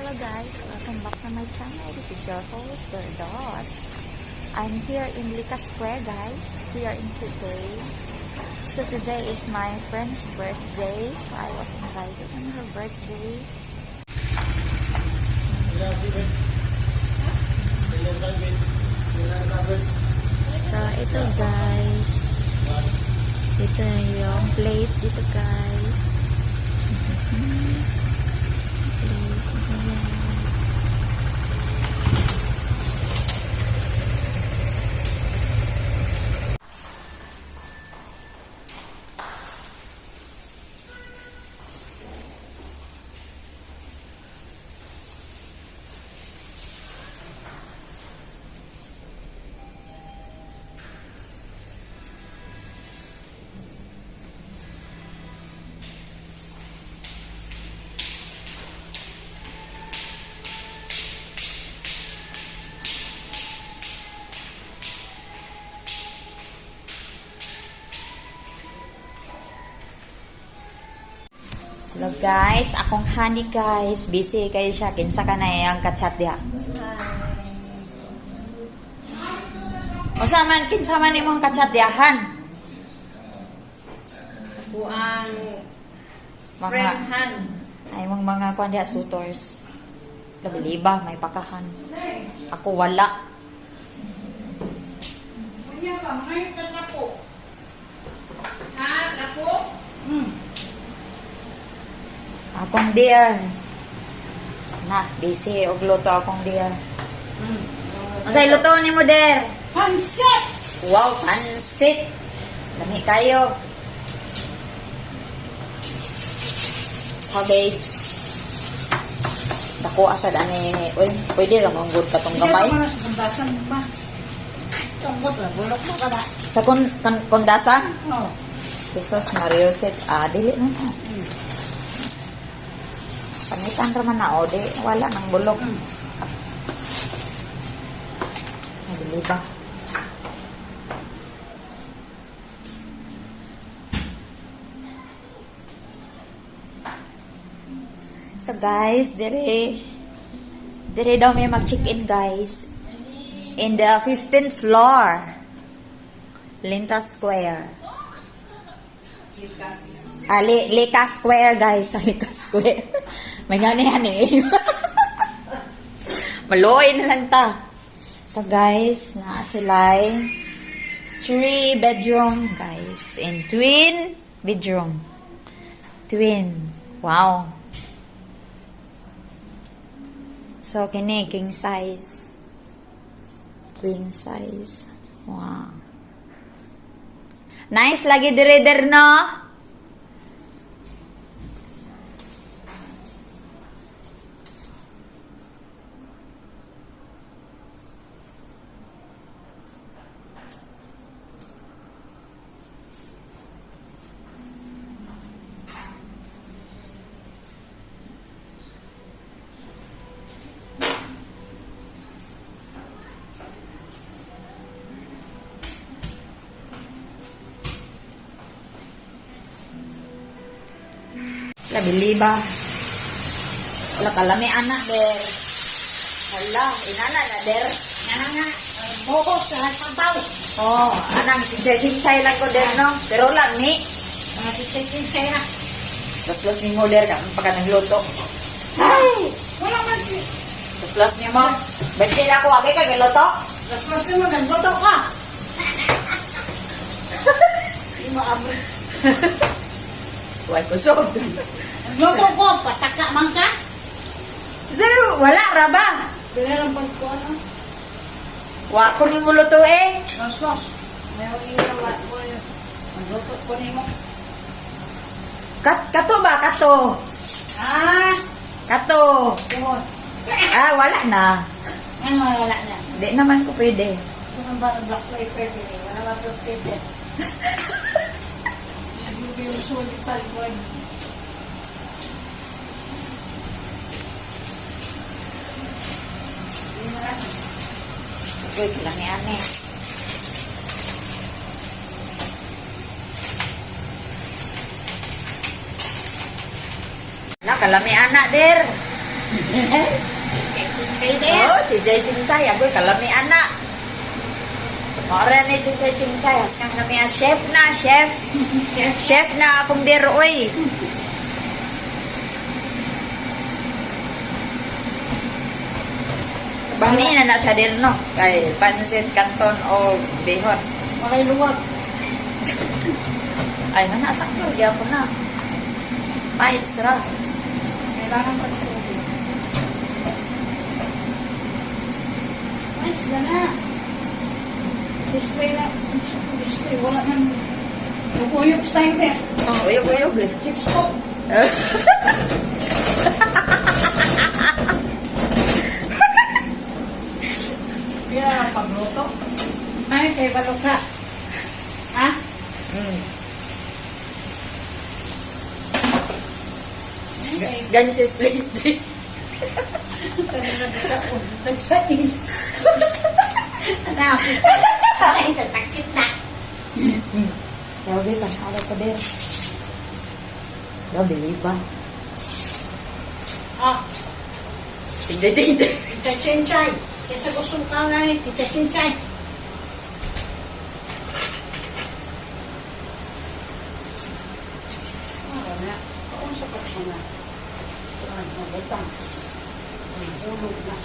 Hello guys, welcome back to my channel. This is your host, The Dots. I'm here in Likas Square guys. We are in today. So today is my friend's birthday. So I was invited on her birthday. So ito guys. Ito yung place dito guys. Hello guys, akong honey guys. Busy kayo siya. Kinsa ka na yung kachat diya. O saman, kinsa man imong kachat diyahan? Ako ang friend Han. Ay, mga kuan diya, suitors. Labiliba, may pakahan. Ako wala. Kunya ka, may katrapo. Ha, trapo? Akong dear. Na, busy. Og luto akong dear. Masay luto ni mo, dear? Pansit! Wow, pansit. Lami kayo. Cabbage. Dako asad ani. Uy, pwede lang mong good katong gamay. Hindi ka sa kundasan ba? Tungkot na, bulok mo ka na. Sa kondasa? Oo. Jesus Mario Set. Dili na na. Panitan raman na o, di. Wala nang bulok. Nabili ba? So guys, dire daw may mag-check-in guys. In the 15th floor. Likas Square. Likas. Likas Square guys. Likas Square. May ganihan eh. Maloy na lang ta. So guys, na sila 3 bedroom guys. And twin bedroom. Twin. Wow. So kini king size. Queen size. Wow. Nice lagi dire no? Labili ba? Wala kalami anak der. Hala, inana na der. Nga nga, bukos sa sabaw. Oh, anang cincay lang ko der no. Pero lami. Mga chinchay na. Plus ni mo der ka pagka nagluto. Ay! Wala man si... Plus ni mo. Birthday na ako, agay ka nagluto. Las-las mo, nagboto ka. Hindi mo abot. Huwag kusog. Nagboto ko, pataka man ka. So, wala raba. Pinalang pag ko ano. Wako ni mo luto eh. Las-las. Mayroon inawa ko yun. Nagboto ko ni mo. Kato ba? Kato. Ah! Kato. Yun. Wala na. Ano wala niya? Di naman ko pwede. Ito ang black paper din eh. Wala ba black paper? Juvy yung sulit palipod. Uy, kailangan yan eh. Kalami anak der. Oh, Cicay Cincay. Aku kalami anak. Orang ni Cicay Cincay. Sekarang kami chef na, chef. Chef na akong diroy. Bami na sa no. Kay pansit kanton o bihon. Makay luwag. Ay nga nasakto. Di ako na. Pahit sira. Kailangan pa ito. Ay, sila na. Display na. Display. Wala man. Uyog style din. Oh, uyog. Chips ko. Kaya pagluto. Ay, kay balok ka. Ha? Ganyan sa split. Nagsais. Anak. Ay, nasakit na. Grabe, panalo pa din. Grabe, ba? Ah, Hindi. chinchay. Kesa gustong ka nga eh, chinchay. Na. Kaunsa pa ko na. Mabutang. Ulog na.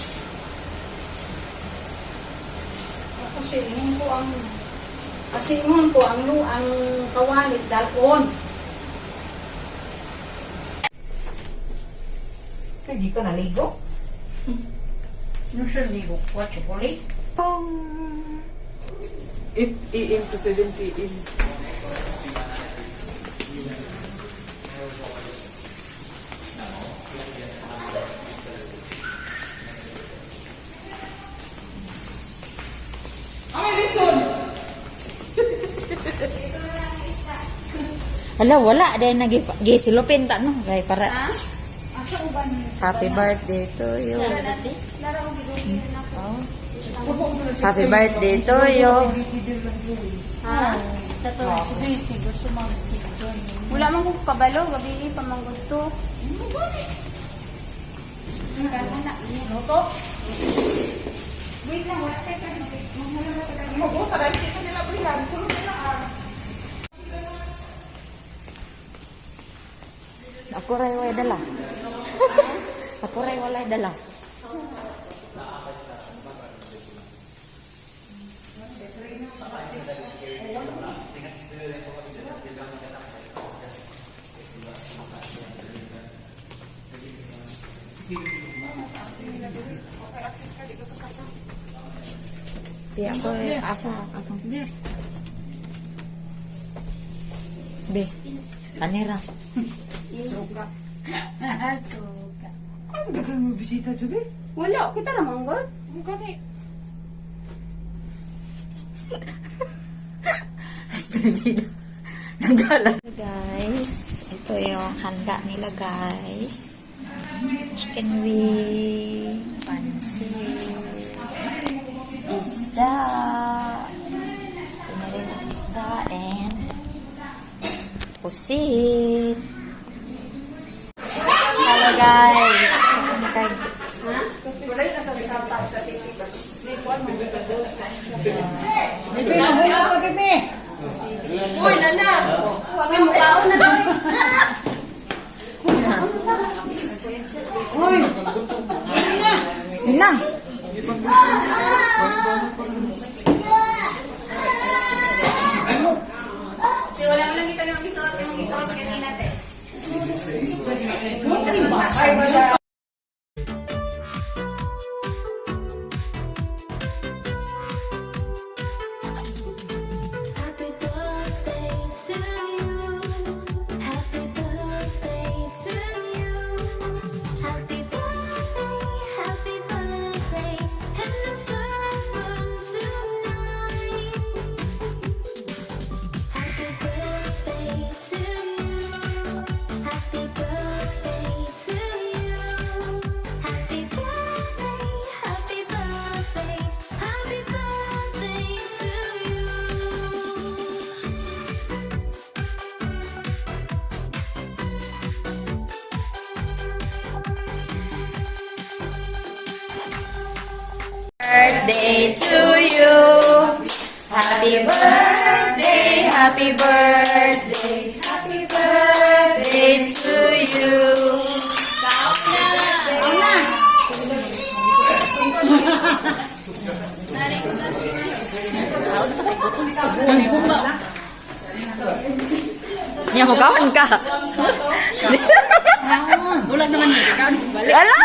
Kasi ingon ko ang kawalit dalon. Kaya di ka naligo? Ano siya ligo? What, chocolate? Pong! 8 AM to 7 PM. Hala, wala. Dahil nag-gisilupin ta, no? Dahil para... Asa uban? Happy birthday to you. Oh. Happy birthday to you. Ha? Wala man kong kabalo, gabi pa man gusto. Luto? Wait lang, wala tayo pa. Mabuta dahil kita nila bilang. Tulog nila Ako rin walay dala. Ako rin walay dala. Di ako asa ako. Be, kanera. Suka. Suka. Ang dagang mo bisita dyan eh. Wala, kita naman gud. Ang gani. Guys, ito yung handa nila guys. Chicken wing, pansit, isda. Tingnan ang isda and pusit. Hello guys. Kulay na sa city. Uy, nana! May mukhaon na doon. Uy! Sige na. Wala mo lang kita ng mag-isuot kasi natin. Ay, wala. Happy birthday to you. Happy birthday to you. Happy birthday, and the star burn tonight. Happy birthday to you. Happy birthday to you. Happy birthday. Happy birthday to you. Niya mo kawan ka. Bulag naman yun. Ikaw balik. Ala!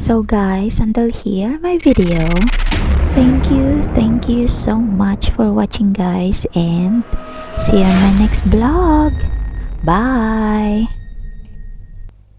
So guys, until here my video. Thank you so much for watching guys, and see you on my next vlog. Bye.